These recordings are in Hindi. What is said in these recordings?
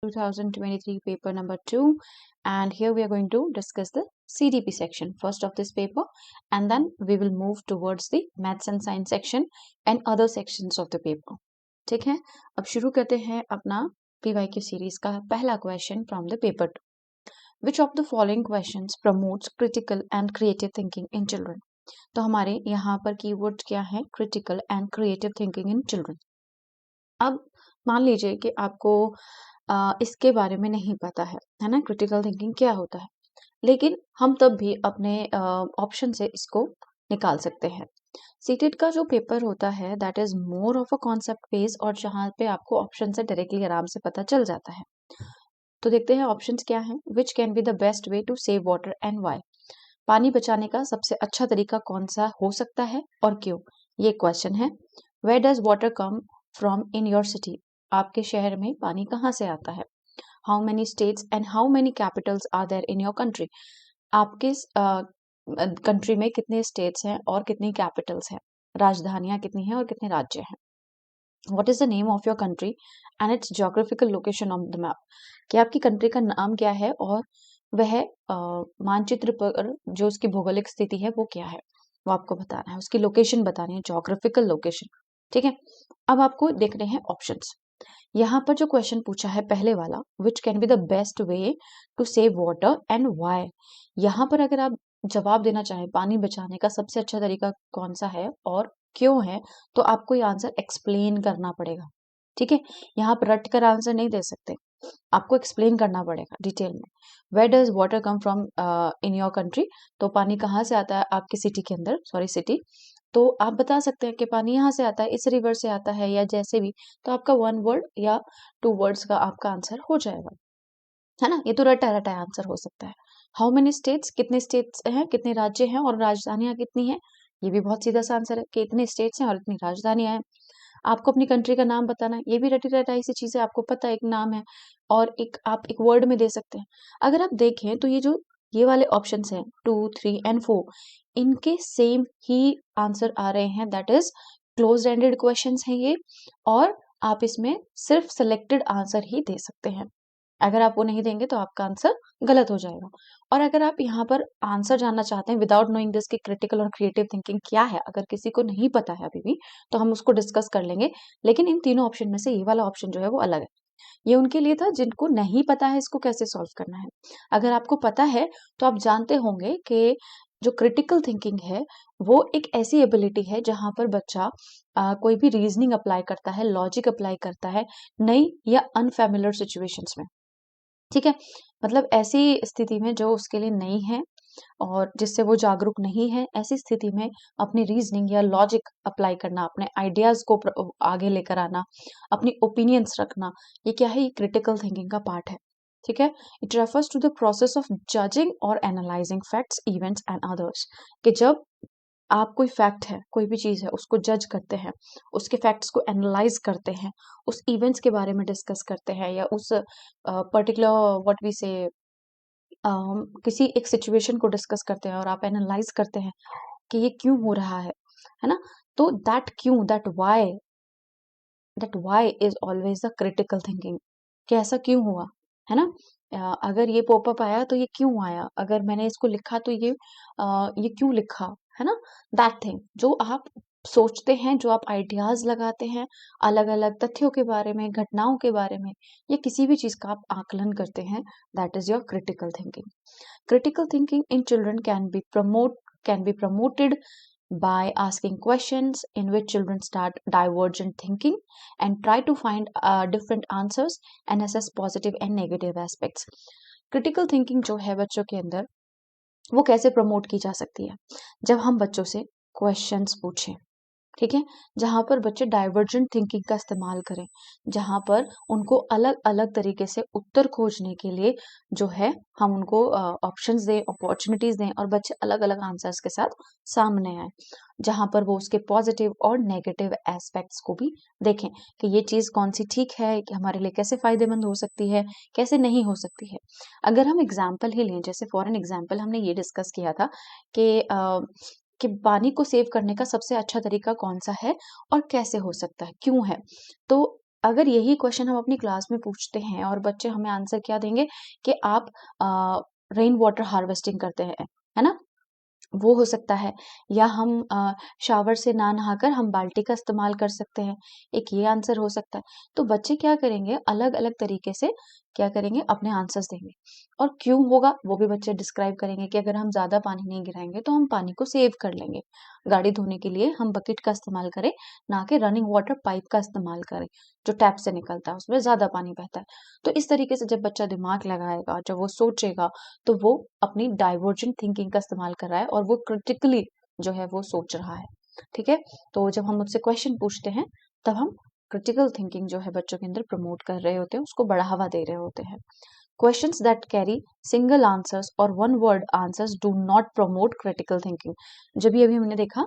2023 paper number 2, and here we are going to discuss the CDP section first of this paper, and then we will move towards the maths and science section and other sections of the paper. ठीक है, अब शुरू करते हैं अपना PYQ सीरीज का पहला question from the paper 2. Which of the following questions promotes critical and creative thinking in children? तो हमारे यहाँ पर कीवर्ड क्या है? critical and creative thinking in children. अब मान लीजिए कि आपको इसके बारे में नहीं पता है ना, क्रिटिकल थिंकिंग क्या होता है, लेकिन हम तब भी अपने ऑप्शन से इसको निकाल सकते हैं. सीटेट का जो पेपर होता है that is more of a concept base, और जहाँ पे आपको ऑप्शन से डायरेक्टली आराम से पता चल जाता है. तो देखते हैं ऑप्शंस क्या हैं. Which can be the best way to save water and why? पानी बचाने का सबसे अच्छा तरीका कौन सा हो सकता है और क्यों, ये क्वेश्चन है. Where does water come from in your city? आपके शहर में पानी कहाँ से आता है? How many states and how many capitals are there in your country? आपके कंट्री में कितने स्टेट्स हैं और कितनी कैपिटल्स हैं, राजधानियां कितनी हैं और कितने राज्य हैं. What is the name of your country and it's geographical location on the map? कि आपकी कंट्री का नाम क्या है और वह मानचित्र पर जो उसकी भौगोलिक स्थिति है वो क्या है, वो आपको बताना है, उसकी लोकेशन बतानी है, जियोग्राफिकल लोकेशन. ठीक है, अब आपको देखने हैं ऑप्शंस. यहाँ पर जो क्वेश्चन पूछा है पहले वाला, which can be the best way to save water and why, यहाँ पर अगर आप जवाब देना चाहें पानी बचाने का सबसे अच्छा तरीका कौन सा है और क्यों है, तो आपको ये आंसर एक्सप्लेन करना पड़ेगा. ठीक है, यहाँ पर रट कर आंसर नहीं दे सकते, आपको एक्सप्लेन करना पड़ेगा डिटेल में. Where does water come from in your country? तो पानी कहाँ से आता है आपकी सिटी के अंदर, सॉरी सिटी. तो आप बता सकते हैं कि पानी यहाँ से आता है, इस रिवर से आता है, या जैसे भी. तो आपका 1 वर्ड या 2 वर्ड्स का आपका आंसर हो जाएगा, है ना. ये तो रटा रटा आंसर हो सकता है. How many states? कितने स्टेट्स हैं, कितने राज्य हैं, और राजधानियां कितनी हैं? ये भी बहुत सीधा सा आंसर है कि इतने स्टेट्स हैं और इतनी राजधानियां हैं. आपको अपनी कंट्री का नाम बताना है, ये भी रटी रटाई सी चीजें, आपको पता है एक नाम है और एक आप एक वर्ड में दे सकते हैं. अगर आप देखें तो ये वाले ऑप्शंस हैं 2, 3 एंड 4, इनके सेम ही आंसर आ रहे हैं. That is close ended questions हैं ये, और आप इसमें सिर्फ सिलेक्टेड आंसर ही दे सकते हैं. अगर आप वो नहीं देंगे तो आपका आंसर गलत हो जाएगा. और अगर आप यहाँ पर आंसर जानना चाहते हैं विदाउट नोइंग दिस कि क्रिटिकल और क्रिएटिव थिंकिंग क्या है, अगर किसी को नहीं पता है अभी भी, तो हम उसको डिस्कस कर लेंगे. लेकिन इन तीनों ऑप्शन में से ये वाला ऑप्शन जो है वो अलग है. ये उनके लिए था जिनको नहीं पता है इसको कैसे सॉल्व करना है. अगर आपको पता है तो आप जानते होंगे कि जो क्रिटिकल थिंकिंग है वो एक ऐसी एबिलिटी है जहां पर बच्चा कोई भी रीजनिंग अप्लाई करता है, लॉजिक अप्लाई करता है नई या अनफेमिलियर सिचुएशंस में. ठीक है, मतलब ऐसी स्थिति में जो उसके लिए नई है और जिससे वो जागरूक नहीं है, ऐसी स्थिति में अपनी रीजनिंग या लॉजिक अप्लाई करना, अपने आइडियाज को आगे लेकर आना, अपनी ओपिनियंस रखना, ये क्या है, ये क्रिटिकल थिंकिंग का पार्ट है. ठीक है, it refers to the process of judging और analysing facts, events and others. कि जब आप कोई फैक्ट है, कोई भी चीज है, उसको जज करते हैं, उसके फैक्ट्स को एनालाइज करते हैं, उस इवेंट्स के बारे में डिस्कस करते हैं, या उस पर्टिकुलर व्हाट वी से किसी एक सिचुएशन को डिस्कस करते हैं और आप एनालाइज करते हैं कि ये क्यों हो रहा है ना. तो that why is always the critical thinking, कि ऐसा क्यों हुआ, है ना. अगर ये पॉपअप आया तो ये क्यों आया, अगर मैंने इसको लिखा तो ये क्यों लिखा, है ना. दैट थिंग जो आप सोचते हैं, जो आप आइडियाज लगाते हैं अलग अलग तथ्यों के बारे में, घटनाओं के बारे में, या किसी भी चीज का आप आकलन करते हैं, that is your critical thinking. Critical thinking in children can be promoted by asking questions in which children start divergent thinking and try to find different answers and assess positive and negative aspects. Critical thinking जो है बच्चों के अंदर, वो कैसे प्रमोट की जा सकती है? जब हम बच्चों से क्वेश्चंस पूछें, ठीक है, जहां पर बच्चे डाइवर्जेंट थिंकिंग का इस्तेमाल करें, जहां पर उनको अलग अलग तरीके से उत्तर खोजने के लिए जो है हम उनको ऑप्शंस दें, अपॉर्चुनिटीज दें, और बच्चे अलग अलग आंसर्स के साथ सामने आए, जहां पर वो उसके पॉजिटिव और नेगेटिव एस्पेक्ट्स को भी देखें कि ये चीज कौन सी ठीक है, कि हमारे लिए कैसे फायदेमंद हो सकती है, कैसे नहीं हो सकती है. अगर हम एग्जाम्पल ही लें, जैसे फॉर एन एग्जाम्पल हमने ये डिस्कस किया था कि पानी को सेव करने का सबसे अच्छा तरीका कौन सा है और कैसे हो सकता है, क्यों है. तो अगर यही क्वेश्चन हम अपनी क्लास में पूछते हैं और बच्चे हमें आंसर क्या देंगे कि आप रेन वाटर हार्वेस्टिंग करते हैं, है ना, वो हो सकता है, या हम शावर से ना नहाकर हम बाल्टी का इस्तेमाल कर सकते हैं, एक ये आंसर हो सकता है। तो बच्चे क्या करेंगे, अलग अलग तरीके से क्या करेंगे, अपने आंसर्स देंगे, और क्यों होगा वो भी बच्चे डिस्क्राइब करेंगे कि अगर हम ज्यादा पानी नहीं गिराएंगे तो हम पानी को सेव कर लेंगे, गाड़ी धोने के लिए हम बकेट का इस्तेमाल करें, ना कि रनिंग वाटर पाइप का इस्तेमाल करें जो टैप से निकलता है, उसमें ज्यादा पानी बहता है। तो इस तरीके से जब बच्चा दिमाग लगाएगा, जब वो सोचेगा, तो वो अपनी डाइवर्जेंट थिंकिंग का इस्तेमाल कर रहा है और वो क्रिटिकली जो है वो सोच रहा है। ठीक है, तो जब हम मुझसे क्वेश्चन पूछते हैं तब हम क्रिटिकल थिंकिंग जो है बच्चों के अंदर प्रमोट कर रहे होते हैं, उसको बढ़ावा दे रहे होते हैं। Questions that carry single answers और one word answers do not promote critical thinking. जब ये अभी हमने देखा,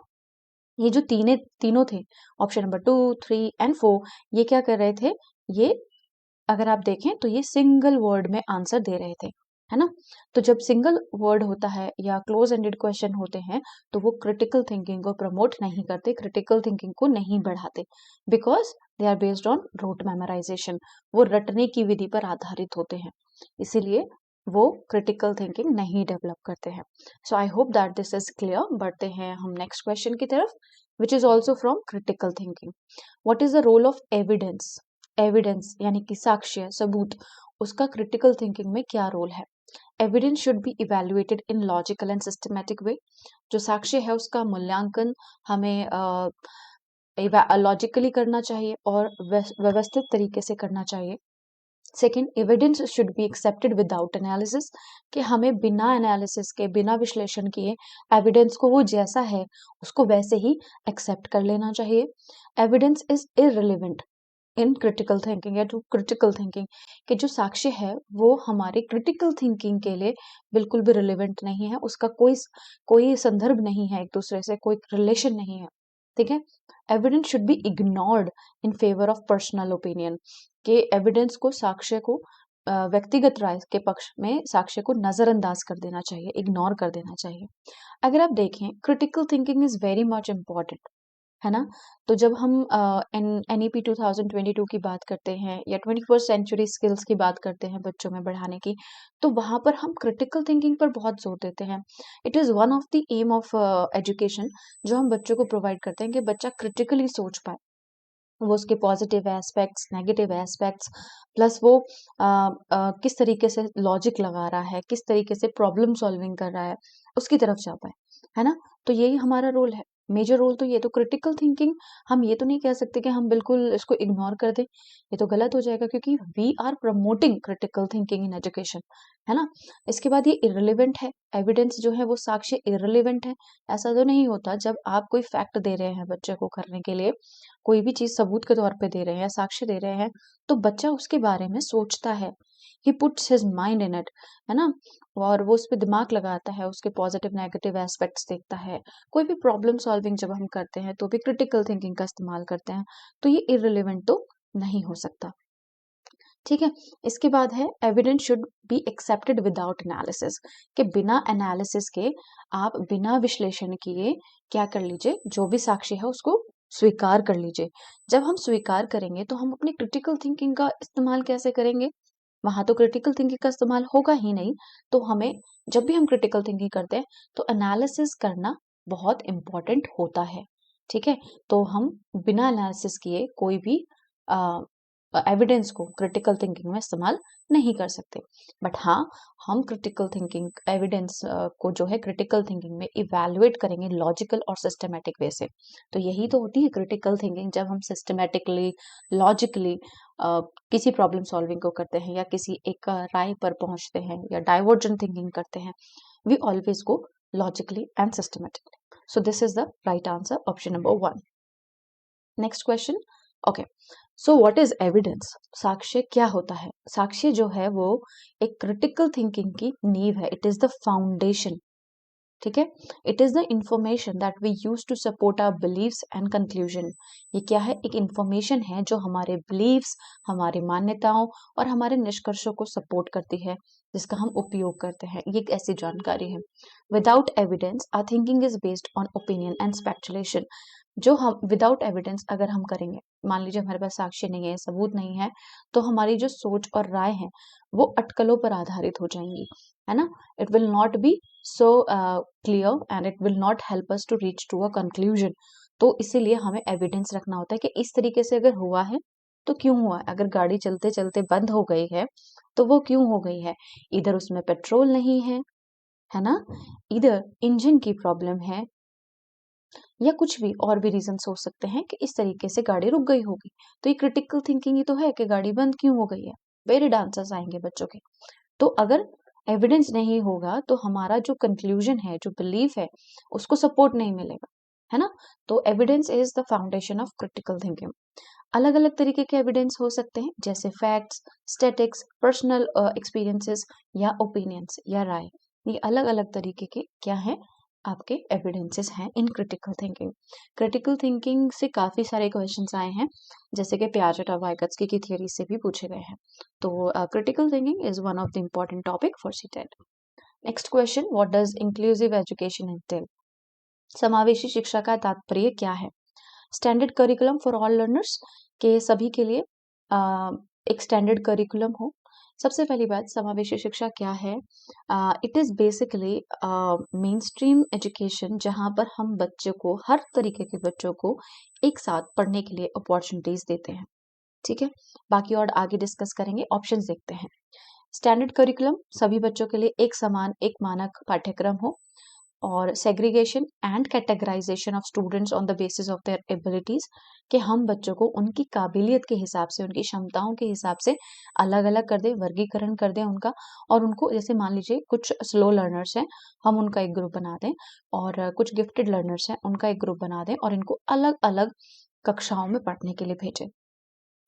ये जो तीनों थे, ऑप्शन नंबर 2, 3 एंड 4, ये क्या कर रहे थे, ये अगर आप देखें तो ये सिंगल वर्ड में आंसर दे रहे थे, है ना। तो जब सिंगल वर्ड होता है या क्लोज एंडेड क्वेश्चन होते हैं तो वो क्रिटिकल थिंकिंग को प्रमोट नहीं करते, क्रिटिकल थिंकिंग को नहीं बढ़ाते, because they are based on rote memorisation, वो रटने की विधि पर आधारित होते हैं, इसीलिए वो क्रिटिकल थिंकिंग नहीं डेवलप करते हैं। So I hope that this is clear. बढ़ते हैं हम नेक्स्ट क्वेश्चन की तरफ, which is also from critical thinking. What is the role of evidence? Evidence यानी कि साक्ष्य, सबूत, उसका क्रिटिकल थिंकिंग में क्या रोल है? Evidence should be evaluated in logical and systematic way. जो साक्ष्य है उसका मूल्यांकन हमें लॉजिकली करना चाहिए और व्यवस्थित तरीके से करना चाहिए। Second, evidence should be accepted without analysis, कि हमें बिना एनालिसिस के, बिना विश्लेषण किए एविडेंस को वो जैसा है उसको वैसे ही एक्सेप्ट कर लेना चाहिए। Evidence is irrelevant in critical thinking या टू क्रिटिकल थिंकिंग, कि जो साक्ष्य है वो हमारे क्रिटिकल थिंकिंग के लिए बिल्कुल भी रिलेवेंट नहीं है, उसका कोई संदर्भ नहीं है, एक दूसरे से कोई रिलेशन नहीं है। ठीक है, evidence should be ignored in favour of personal opinion, के एविडेंस को, साक्ष्य को व्यक्तिगत राय के पक्ष में साक्ष्य को नजरअंदाज कर देना चाहिए, इग्नोर कर देना चाहिए। अगर आप देखें, critical thinking is very much important, है ना। तो जब हम NEP 2022 की बात करते हैं या 21st सेंचुरी स्किल्स की बात करते हैं बच्चों में बढ़ाने की, तो वहां पर हम क्रिटिकल थिंकिंग पर बहुत जोर देते हैं। It is one of the aim of education जो हम बच्चों को प्रोवाइड करते हैं कि बच्चा क्रिटिकली सोच पाए, वो उसके positive aspects, negative aspects, plus वो किस तरीके से लॉजिक लगा रहा है, किस तरीके से प्रॉब्लम सॉल्विंग कर रहा है, उसकी तरफ जा पाए, है ना। तो यही हमारा रोल है, मेजर रोल तो ये। तो क्रिटिकल थिंकिंग, हम ये तो नहीं कह सकते कि हम बिल्कुल इसको इग्नोर कर दें, ये तो गलत हो जाएगा, क्योंकि we are promoting critical thinking in education, है ना। इसके बाद ये इररिलेवेंट है, एविडेंस जो है वो साक्ष्य इररिलेवेंट है। ऐसा तो नहीं होता, जब आप कोई फैक्ट दे रहे हैं बच्चे को करने के लिए, कोई भी चीज सबूत के तौर पे दे रहे हैं या साक्ष्य दे रहे हैं, तो बच्चा उसके बारे में सोचता है, he puts his mind in it, है ना, और वो उस पर दिमाग लगाता है, उसके पॉजिटिव नेगेटिव एस्पेक्ट्स देखता है। कोई भी प्रॉब्लम सॉल्विंग जब हम करते हैं तो भी क्रिटिकल थिंकिंग का इस्तेमाल करते हैं, तो ये इररिलेवेंट तो नहीं हो सकता। ठीक है, इसके बाद है evidence should be accepted without analysis, कि बिना एनालिसिस के, आप बिना विश्लेषण किए क्या कर लीजिए, जो भी साक्ष्य है उसको स्वीकार कर लीजिए। जब हम स्वीकार करेंगे तो हम अपनी क्रिटिकल थिंकिंग का इस्तेमाल कैसे करेंगे, वहां तो क्रिटिकल थिंकिंग का इस्तेमाल होगा ही नहीं। तो हमें, जब भी हम क्रिटिकल थिंकिंग करते हैं तो एनालिसिस करना बहुत इंपॉर्टेंट होता है। ठीक है, तो हम बिना एनालिसिस किए कोई भी एविडेंस को क्रिटिकल थिंकिंग में इस्तेमाल नहीं कर सकते। बट हाँ, हम क्रिटिकल थिंकिंग एविडेंस को जो है क्रिटिकल थिंकिंग में इवेल्युएट करेंगे लॉजिकल और सिस्टमेटिक वे से। तो यही तो होती है क्रिटिकल थिंकिंग, जब हम सिस्टमेटिकली, लॉजिकली किसी प्रॉब्लम सॉल्विंग को करते हैं या किसी एक राय पर पहुंचते हैं या डाइवर्जेंट थिंकिंग करते हैं, we always go logically and systematically. So this is the right answer, option number 1। Next question. Okay, so what is evidence? साक्ष्य क्या होता है? साक्ष्य जो है वो एक क्रिटिकल थिंकिंग की नींव है, इट इज द फाउंडेशन। ठीक है, it is the information that we use to support our believes and conclusion. ये क्या है? एक इंफॉर्मेशन है जो हमारे बिलीव्स, हमारी मान्यताओं और हमारे निष्कर्षों को सपोर्ट करती है, जिसका हम उपयोग करते हैं। ये एक ऐसी जानकारी है। Without evidence our thinking is based on opinion and speculation. जो हम विदाउट एविडेंस अगर हम करेंगे, मान लीजिए हमारे पास साक्ष्य नहीं है, सबूत नहीं है, तो हमारी जो सोच और राय है वो अटकलों पर आधारित हो जाएंगी, है ना। It will not be so clear and it will not help us to reach to a conclusion. तो इसीलिए हमें एविडेंस रखना होता है कि इस तरीके से अगर हुआ है तो क्यों हुआ है। अगर गाड़ी चलते चलते बंद हो गई है तो वो क्यों हो गई है, इधर उसमें पेट्रोल नहीं है ना, इधर इंजन की प्रॉब्लम है, या कुछ भी और भी रीजंस हो सकते हैं कि इस तरीके से गाड़ी रुक गई होगी। तो ये क्रिटिकल थिंकिंग ही तो है कि गाड़ी बंद क्यों हो गई है। वेरिड आंसर्स आएंगे बच्चों के। तो अगर एविडेंस नहीं होगा तो हमारा जो कंक्लूजन है, जो बिलीफ है, उसको सपोर्ट नहीं मिलेगा, है ना। तो evidence is the foundation of critical thinking. अलग अलग तरीके के एविडेंस हो सकते हैं, जैसे फैक्ट्स, स्टैटिक्स, पर्सनल एक्सपीरियंसेस या ओपिनियंस या राय। ये अलग अलग तरीके के क्या है, आपके एविडेंसेस हैं in critical thinking. Critical thinking से काफी सारे क्वेश्चंस आए हैं, जैसे कि पियाजेट और वाइगत्स्की की थ्योरी से भी पूछे गए हैं। तो critical thinking is one of the important topic for CTET. Next question, what does inclusive education entail? समावेशी शिक्षा का तात्पर्य क्या है? Standard curriculum for all learners, के सभी के लिए एक स्टैंडर्ड करिकुलम हो। सबसे पहली बात, समावेशी शिक्षा क्या है? It is basically main stream education, जहाँ पर हम बच्चों को, हर तरीके के बच्चों को एक साथ पढ़ने के लिए अपॉर्चुनिटीज देते हैं। ठीक है, बाकी और आगे डिस्कस करेंगे। ऑप्शंस देखते हैं। स्टैंडर्ड करिकुलम, सभी बच्चों के लिए एक समान, एक मानक पाठ्यक्रम हो। और segregation and categorisation of students on the basis of their abilities, कि हम बच्चों को उनकी काबिलियत के हिसाब से, उनकी क्षमताओं के हिसाब से अलग अलग कर दें, वर्गीकरण कर दें उनका। और उनको, जैसे मान लीजिए कुछ स्लो लर्नर्स हैं, हम उनका एक ग्रुप बना दें, और कुछ गिफ्टेड लर्नर्स हैं उनका एक ग्रुप बना दें, और इनको अलग अलग कक्षाओं में पढ़ने के लिए भेजें।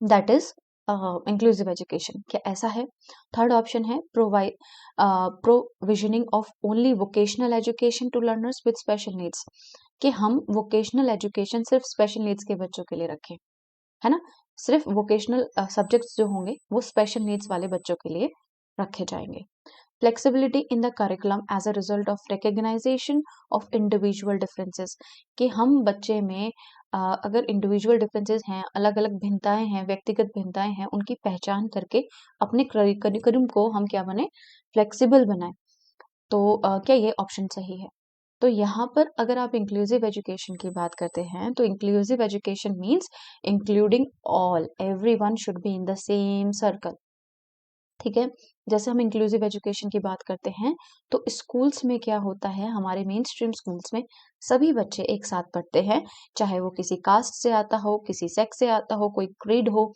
That is inclusive education. क्या ऐसा है? थर्ड ऑप्शन है, provide provisioning of only vocational education to learners with special needs, कि हम वोकेशनल एजुकेशन सिर्फ स्पेशल नीड्स के बच्चों के लिए रखें, है ना। सिर्फ वोकेशनल सब्जेक्ट्स जो होंगे वो स्पेशल नीड्स वाले बच्चों के लिए रखे जाएंगे। Flexibility in the curriculum as a result of recognisation of individual differences, कि हम बच्चे में अगर इंडिविजुअल डिफरेंसेस हैं, अलग अलग भिन्नताएं हैं, व्यक्तिगत भिन्नताएं हैं, उनकी पहचान करके अपने करिकुलम को हम क्या बने, फ्लेक्सिबल बनाए। तो क्या ये ऑप्शन सही है? तो यहाँ पर अगर आप इंक्लूसिव एजुकेशन की बात करते हैं, तो inclusive education means including all, everyone should be in the same circle. ठीक है, जैसे हम इंक्लूसिव एजुकेशन की बात करते हैं, तो स्कूल्स में क्या होता है, हमारे मेन स्ट्रीम स्कूल्स में सभी बच्चे एक साथ पढ़ते हैं, चाहे वो किसी कास्ट से आता हो, किसी सेक्स से आता हो, कोई क्रीड हो,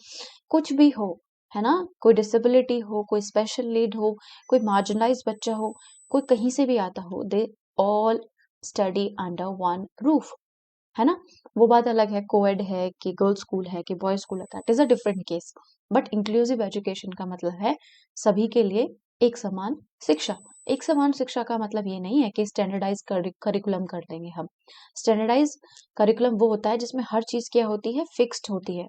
कुछ भी हो, है ना, कोई डिसेबिलिटी हो, कोई स्पेशल नीड हो, कोई मार्जिनलाइज बच्चा हो, कोई कहीं से भी आता हो, they all study under one roof, है ना। वो बात अलग है, कोएड है कि गर्ल्स स्कूल है कि बॉयज स्कूल है, that is a different case. But inclusive education का मतलब है सभी के लिए एक समान शिक्षा। एक समान शिक्षा का मतलब ये नहीं है कि स्टैंडर्डाइज करिकुलम कर देंगे हम। स्टैंडर्डाइज करिकुलम वो होता है जिसमें हर चीज क्या होती है, फिक्स्ड होती है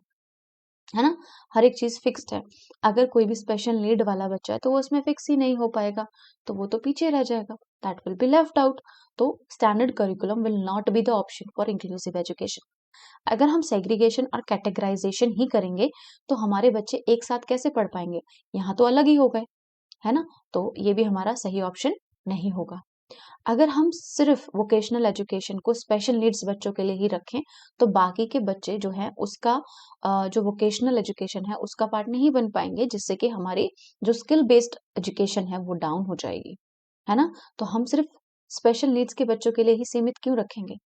ना, हर एक चीज फिक्स्ड है। अगर कोई भी स्पेशल नीड वाला बच्चा है तो वो उसमें फिक्स ही नहीं हो पाएगा, तो वो तो पीछे रह जाएगा, that will be left out. तो standard curriculum will not be the option for inclusive education. अगर हम सेग्रीगेशन और कैटेगराइजेशन ही करेंगे तो हमारे बच्चे एक साथ कैसे पढ़ पाएंगे, यहाँ तो अलग ही हो गए, है ना। तो ये भी हमारा सही ऑप्शन नहीं होगा। अगर हम सिर्फ वोकेशनल एजुकेशन को स्पेशल नीड्स बच्चों के लिए ही रखें, तो बाकी के बच्चे जो हैं उसका जो वोकेशनल एजुकेशन है उसका पार्ट नहीं बन पाएंगे, जिससे कि हमारी जो स्किल बेस्ड एजुकेशन है वो डाउन हो जाएगी, है ना। तो हम सिर्फ स्पेशल नीड्स के बच्चों के लिए ही सीमित क्यों रखेंगे,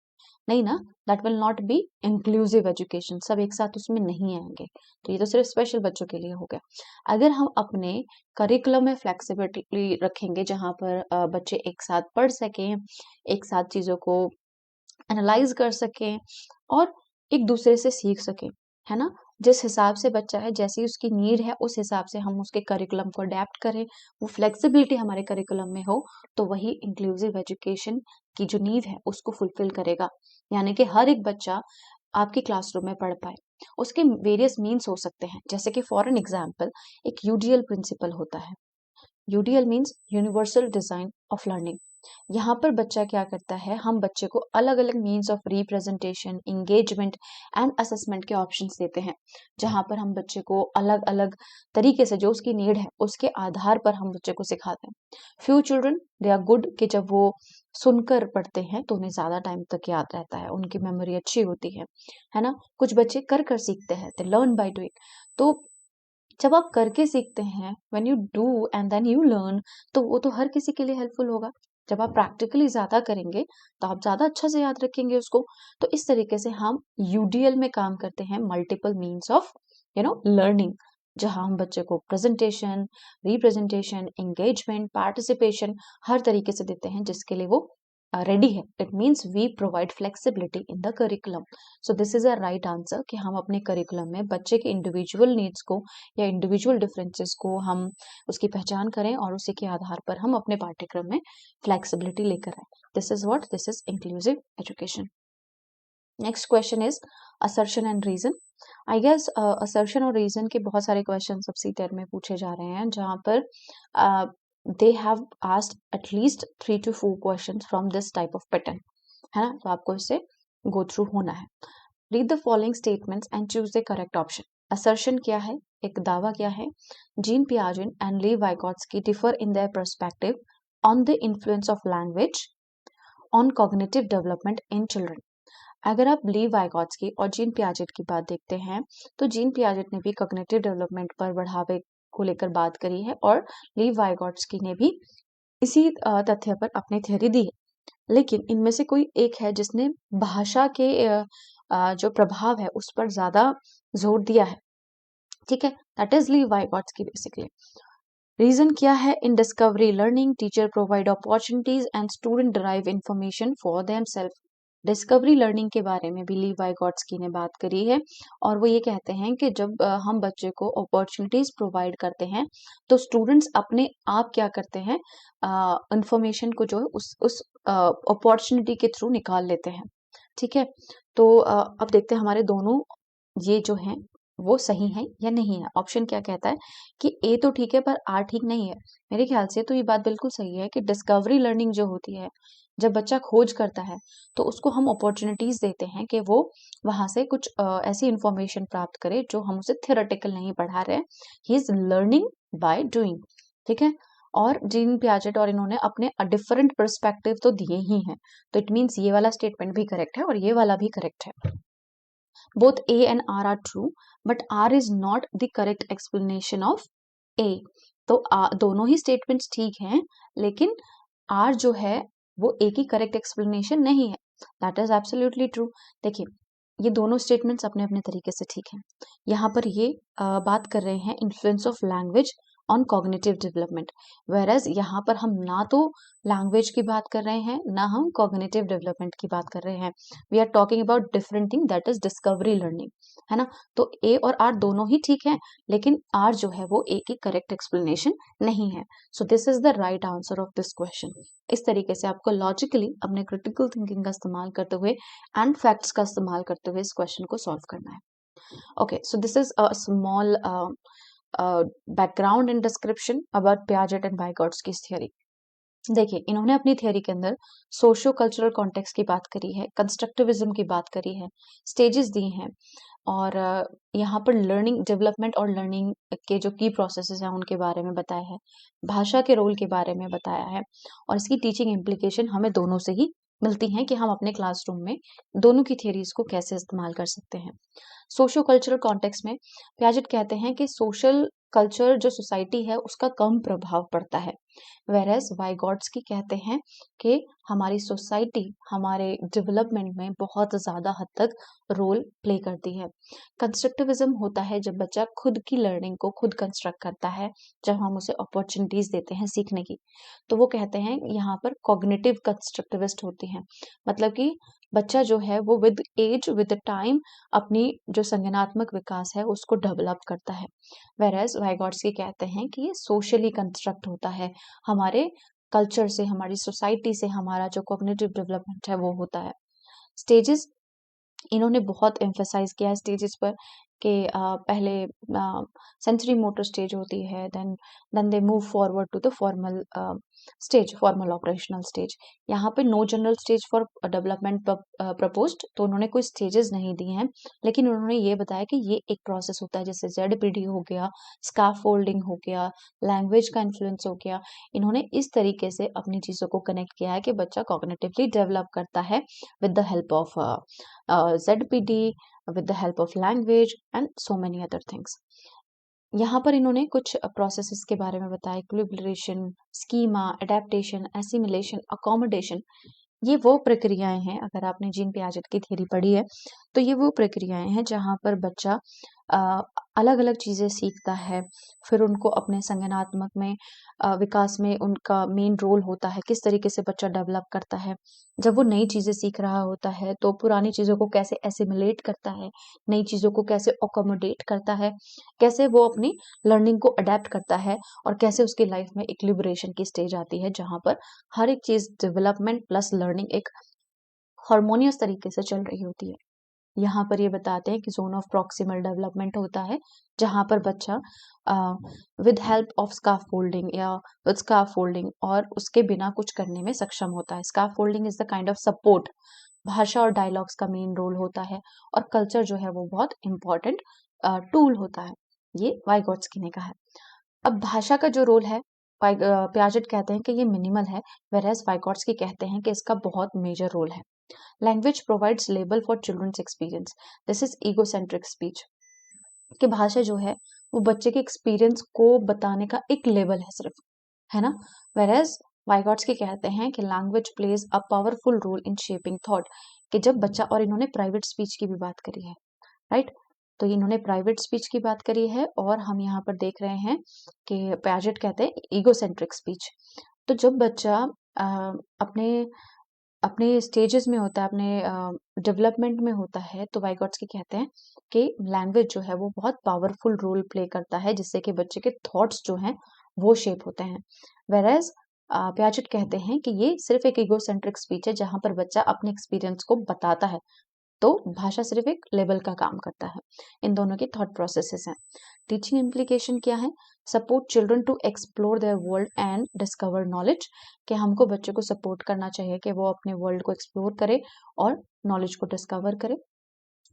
नहीं ना, that will not B inclusive education, सब एक साथ उसमें नहीं आएंगे। तो ये तो सिर्फ स्पेशल बच्चों के लिए हो गया। अगर हम अपने करिकुलम में फ्लेक्सिबिलिटी रखेंगे, जहाँ पर बच्चे एक साथ पढ़ सकें, एक साथ चीजों को एनालाइज कर सकें और एक दूसरे से सीख सकें, है ना, जिस हिसाब से बच्चा है, जैसी उसकी नीड है, उस हिसाब से हम उसके करिकुलम को अडेप्ट करें, वो फ्लेक्सिबिलिटी हमारे करिकुलम में हो, तो वही इंक्लूसिव एजुकेशन की जो नीड है उसको फुलफिल करेगा। यानी कि हर एक बच्चा आपकी क्लासरूम में पढ़ पाए। उसके वेरियस मीन्स हो सकते हैं, जैसे कि फॉर एन एग्जाम्पल एक यूडीएल प्रिंसिपल होता है। UDL means universal design of learning. यहाँ पर बच्चा क्या करता है, हम बच्चे को अलग अलग means of representation, engagement and assessment के ऑप्शंस देते हैं, जहाँ पर हम बच्चे को अलग अलग तरीके से जो उसकी नीड है उसके आधार पर हम बच्चे को सिखाते हैं। Few children they are good कि जब वो सुनकर पढ़ते हैं तो उन्हें ज्यादा टाइम तक याद रहता है, उनकी मेमोरी अच्छी होती है ना। कुछ बच्चे कर कर सीखते हैं, दे लर्न बाय डूइंग। तो जब आप करके सीखते हैं, when you do and then you learn, तो वो तो हर किसी के लिए हेल्पफुल होगा। जब आप प्रैक्टिकली ज्यादा करेंगे तो आप ज्यादा अच्छा से याद रखेंगे उसको। तो इस तरीके से हम यूडीएल में काम करते हैं, मल्टीपल मीन्स ऑफ लर्निंग, जहां हम बच्चे को प्रेजेंटेशन, रिप्रेजेंटेशन, एंगेजमेंट, पार्टिसिपेशन हर तरीके से देते हैं जिसके लिए वो रेडी है। It means we provide flexibility in the curriculum. So this is a right answer कि हम अपने करिकुलम में बच्चे के इंडिविजुअल नीड्स को या इंडिविजुअल डिफरेंसेस को हम उसकी पहचान करें और उसी के आधार पर हम अपने पाठ्यक्रम में फ्लेक्सिबिलिटी लेकर आए। This is inclusive education. Next question is assertion and reason. I guess assertion और रीजन के बहुत सारे क्वेश्चन सब सीटेट में पूछे जा रहे हैं, जहां पर they have asked at least 3 to 4 questions from this type of pattern, है ना। तो आपको इससे गो थ्रू होना है। Read the following statements and choose the correct option. Assertion क्या है, एक दावा क्या है। Jean Piaget and Lev Vygotsky differ in their perspective on the influence of language on cognitive development in children. अगर आप लीव वाइगॉट्स्की और जीन पियाजेट की बात देखते हैं, तो जीन पियाजेट ने भी कॉग्निटिव डेवलपमेंट पर बढ़ावे को लेकर बात करी है और लीव वाइगॉट्स्की ने भी इसी तथ्य पर अपनी थ्योरी दी है। लेकिन इनमें से कोई एक है जिसने भाषा के जो प्रभाव है उस पर ज्यादा जोर दिया है, ठीक है। That is Lev Vygotsky basically. Reason क्या है, in discovery learning teacher provide opportunities and student derive information for themselves. Discovery learning के बारे में भी लीव वाइगॉट्स्की ने बात करी है और वो ये कहते हैं कि जब हम बच्चे को अपॉर्चुनिटीज प्रोवाइड करते हैं तो स्टूडेंट्स अपने आप क्या करते हैं, इंफॉर्मेशन को जो है उस अपॉर्चुनिटी के थ्रू निकाल लेते हैं, ठीक है। तो अब देखते हैं हमारे दोनों ये जो हैं वो सही है या नहीं है। ऑप्शन क्या कहता है कि ए तो ठीक है पर आर ठीक नहीं है। मेरे ख्याल से तो ये बात बिल्कुल सही है कि डिस्कवरी लर्निंग जो होती है, जब बच्चा खोज करता है तो उसको हम अपॉर्चुनिटीज देते हैं कि वो वहां से कुछ ऐसी इंफॉर्मेशन प्राप्त करे जो हम उसे थियोरेटिकल नहीं पढ़ा रहे हैं। He is learning by doing, ठीक है। और जीन पियाजेट और इन्होंने अपने डिफरेंट पर्सपेक्टिव तो दिए ही हैं, तो इट मीन्स ये वाला स्टेटमेंट भी करेक्ट है और ये वाला भी करेक्ट है। Both A and R are true, but R is not the correct explanation of A. तो दोनों ही स्टेटमेंट्स ठीक हैं, लेकिन R जो है वो A की करेक्ट एक्सप्लेनेशन नहीं है। That is absolutely true. देखिए, ये दोनों स्टेटमेंट्स अपने अपने तरीके से ठीक हैं। यहाँ पर ये बात कर रहे हैं influence of language on cognitive development, whereas यहाँ पर हम ना तो लैंग्वेज की बात कर रहे हैं ना हम कॉग्निटिव डेवलपमेंट की बात कर रहे हैं। We are talking about different thing, that is discovery learning, है ना। तो ए और आर दोनों ही ठीक है, लेकिन आर जो है वो ए की करेक्ट एक्सप्लेनेशन नहीं है। So this is the right answer of this question. इस तरीके से आपको लॉजिकली अपने क्रिटिकल थिंकिंग का इस्तेमाल करते हुए एंड फैक्ट्स का इस्तेमाल करते हुए इस क्वेश्चन को सॉल्व करना है। Okay, so this is a small background and description about Piaget and Vygotsky's theory. देखिए, इन्होंने अपनी थ्योरी के अंदर सोशियो कल्चरल कॉन्टेक्स्ट की बात करी है, कंस्ट्रक्टिविज्म की बात करी है, स्टेजेस दी हैं और यहाँ पर लर्निंग डेवलपमेंट और लर्निंग के जो की प्रोसेसेस हैं उनके बारे में बताया है, भाषा के रोल के बारे में बताया है और इसकी टीचिंग इम्प्लीकेशन हमें दोनों से ही मिलती हैं कि हम अपने क्लासरूम में दोनों की थ्योरीज को कैसे इस्तेमाल कर सकते हैं। सोशियो कल्चरल कॉन्टेक्स्ट में पियाजेट कहते हैं कि सोशल कल्चर जो सोसाइटी है उसका कम प्रभाव पड़ता है, वेरएज वाइगॉट्स्की कहते हैं कि हमारी सोसाइटी हमारे डेवलपमेंट में बहुत ज्यादा हद तक रोल प्ले करती है। कंस्ट्रक्टिविज्म होता है जब बच्चा खुद की लर्निंग को खुद कंस्ट्रक्ट करता है, जब हम उसे अपॉर्चुनिटीज देते हैं सीखने की। तो वो कहते हैं यहाँ पर कॉग्निटिव कंस्ट्रक्टिविस्ट होती हैं, मतलब कि बच्चा जो है वो विद एज विद टाइम अपनी जो संज्ञानात्मक विकास है उसको डेवलप करता है। वेरएज वाइगॉट्स्की कहते हैं कि ये सोशली कंस्ट्रक्ट होता है, हमारे कल्चर से, हमारी सोसाइटी से हमारा जो कॉग्निटिव डेवलपमेंट है वो होता है। स्टेजेस, इन्होंने बहुत एम्फेसाइज किया है स्टेजेस पर कि पहले सेंसरी मोटर स्टेज होती है, then they move forward to the formal stage, formal operational stage. यहाँ पे no general stage for development proposed, तो उन्होंने कोई स्टेजेस नहीं दिए हैं, लेकिन उन्होंने ये बताया कि ये एक प्रोसेस होता है, जैसे ZPD हो गया, स्काफोल्डिंग हो गया, लैंग्वेज का इन्फ्लुएंस हो गया। इन्होंने इस तरीके से अपनी चीज़ों को कनेक्ट किया है कि बच्चा कॉग्निटिवली डेवलप करता है with the help of ZPD, with the help of language and so many other things. यहाँ पर इन्होंने कुछ प्रोसेसेस के बारे में बताया, equilibration, schema, adaptation, assimilation, accommodation. ये वो प्रक्रियाएं हैं, अगर आपने जीन पियाजेट की थ्योरी पढ़ी है तो ये वो प्रक्रियाएं हैं जहाँ पर बच्चा अलग अलग चीज़ें सीखता है, फिर उनको अपने संज्ञानात्मक में विकास में उनका मेन रोल होता है, किस तरीके से बच्चा डेवलप करता है। जब वो नई चीज़ें सीख रहा होता है तो पुरानी चीज़ों को कैसे एसिमिलेट करता है, नई चीज़ों को कैसे अकोमोडेट करता है, कैसे वो अपनी लर्निंग को अडेप्ट करता है, और कैसे उसकी लाइफ में इक्विलिब्रेशन की स्टेज आती है जहाँ पर हर एक चीज़ डेवलपमेंट प्लस लर्निंग एक हार्मोनियस तरीके से चल रही होती है। यहाँ पर ये बताते हैं कि जोन ऑफ प्रॉक्सिमल डेवलपमेंट होता है जहाँ पर बच्चा विद हेल्प ऑफ स्काफोल्डिंग या विद स्काफोल्डिंग और उसके बिना कुछ करने में सक्षम होता है। Scaffolding is the kind of support. भाषा और डायलॉग्स का मेन रोल होता है, और कल्चर जो है वो बहुत इंपॉर्टेंट टूल होता है। ये वाइगोट्स्की ने कहा है। अब भाषा का जो रोल है, पियाजेट कहते हैं कि ये मिनिमल है, वेरएज वाइगोट्स्की कहते हैं कि इसका बहुत मेजर रोल है। Language provides label for children's experience, this is egocentric speech. कि भाषा जो है वो बच्चे के एक्सपीरियंस को बताने का एक लेवल है सिर्फ, है ना। वेरएज वाइगोट्स्की कहते हैं कि language plays a powerful role in shaping thought, कि जब बच्चा, और इन्होंने प्राइवेट स्पीच की भी बात करी है, राइट। तो इन्होंने प्राइवेट स्पीच की बात करी है, और हम यहाँ पर देख रहे हैं कि पियाजेट कहते हैं ईगोसेंट्रिक स्पीच। तो जब बच्चा अपने अपने स्टेजेस में होता है, अपने डेवलपमेंट में होता है, तो वाइगोट्स्की कहते हैं कि लैंग्वेज जो है वो बहुत पावरफुल रोल प्ले करता है, जिससे कि बच्चे के थॉट्स जो हैं वो शेप होते हैं। वेरएज पियाजेट कहते हैं कि ये सिर्फ एक इगोसेंट्रिक स्पीच है जहां पर बच्चा अपने एक्सपीरियंस को बताता है, तो भाषा सिर्फ एक लेबल का काम करता है। इन दोनों के थॉट प्रोसेसेस हैं। टीचिंग इम्प्लीकेशन क्या है? Support children to explore their world and discover knowledge, कि हमको बच्चे को सपोर्ट करना चाहिए कि वो अपने वर्ल्ड को एक्सप्लोर करे और नॉलेज को डिस्कवर करे।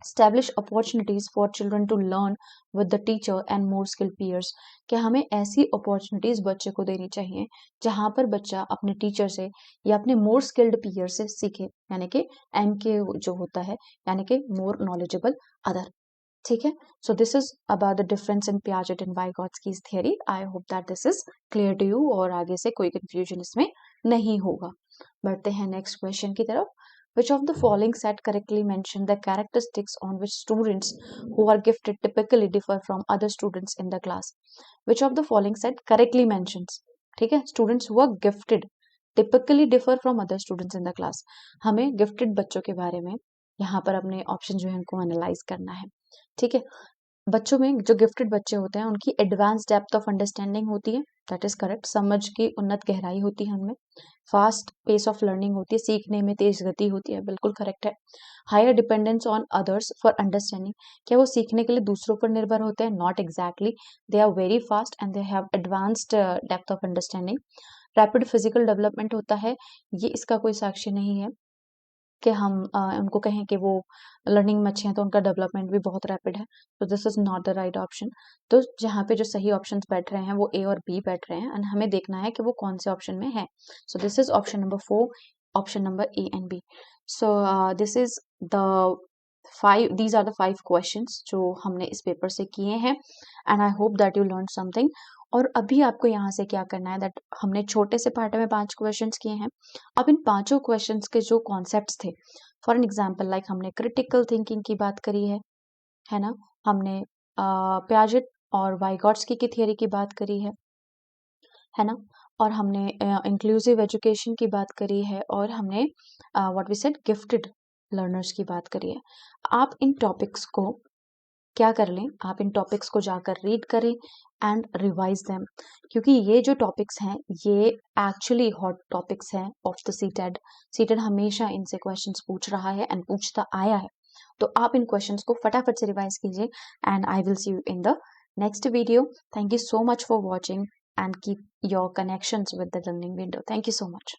Establish opportunities for children to learn with the teacher and more skilled peers, कि हमें ऐसी अपॉर्चुनिटीज बच्चे को देनी चाहिए जहां पर बच्चा अपने टीचर से या अपने मोर स्किल्ड पीयर से सीखे, यानी कि MK जो होता है, यानी कि मोर नॉलेजेबल अदर। ठीक है, so this is about the difference in Piaget and Vygotsky's theory. I hope that this is clear to you, और आगे से कोई कंफ्यूजन इसमें नहीं होगा। बढ़ते हैं नेक्स्ट क्वेश्चन की तरफ। Which of the following set correctly mention the characteristics on which students who are gifted typically differ from other students in the class? Which of the following set correctly mentions, ठीक है, students who are gifted typically differ from other students in the class। हमें गिफ्टेड बच्चों के बारे में यहाँ पर अपने ऑप्शन जो है उनको एनालाइज करना है। ठीक है, बच्चों में जो गिफ्टेड बच्चे होते हैं उनकी एडवांस डेप्थ ऑफ अंडरस्टैंडिंग होती है, दैट इज करेक्ट। समझ की उन्नत गहराई होती है उनमें। फास्ट पेस ऑफ लर्निंग होती है, सीखने में तेज गति होती है, बिल्कुल करेक्ट है। Higher dependence on others for understanding, क्या वो सीखने के लिए दूसरों पर निर्भर होते हैं? Not exactly, they are very fast and they have advanced depth of understanding. Rapid physical development होता है, ये इसका कोई साक्ष्य नहीं है कि हम उनको कहें कि वो लर्निंग में अच्छे हैं तो उनका डेवलपमेंट भी बहुत रैपिड है, तो this is not the right option. तो जहाँ पे जो सही ऑप्शंस बैठ रहे हैं वो A और B बैठ रहे हैं, एंड हमें देखना है कि वो कौन से ऑप्शन में है। So this is option number 4, option number A and B। So this is the 5, these are the 5 questions जो हमने इस पेपर से किए हैं, and I hope that you learn something. और अभी आपको यहाँ से क्या करना है, दैट हमने छोटे से पार्ट में 5 क्वेश्चंस किए हैं। अब इन 5 क्वेश्चंस के जो कॉन्सेप्ट्स थे, फॉर एन एग्जाम्पल लाइक हमने क्रिटिकल थिंकिंग की बात करी है ना, हमने पियाजेट और वाइगोट्स्की की थियरी की बात करी है ना, और हमने इंक्लूसिव एजुकेशन की बात करी है, और हमने what we said gifted learners की बात करी है। आप इन टॉपिक्स को क्या कर लें, आप इन टॉपिक्स को जाकर रीड करें एंड रिवाइज देम, क्योंकि ये जो टॉपिक्स हैं ये एक्चुअली हॉट टॉपिक्स हैं ऑफ द सीटेड। सीटेड हमेशा इनसे क्वेश्चंस पूछ रहा है एंड पूछता आया है। तो आप इन क्वेश्चंस को फटाफट से रिवाइज कीजिए and I will see you in the next video. Thank you so much for watching and keep your connections with the learning window. Thank you so much.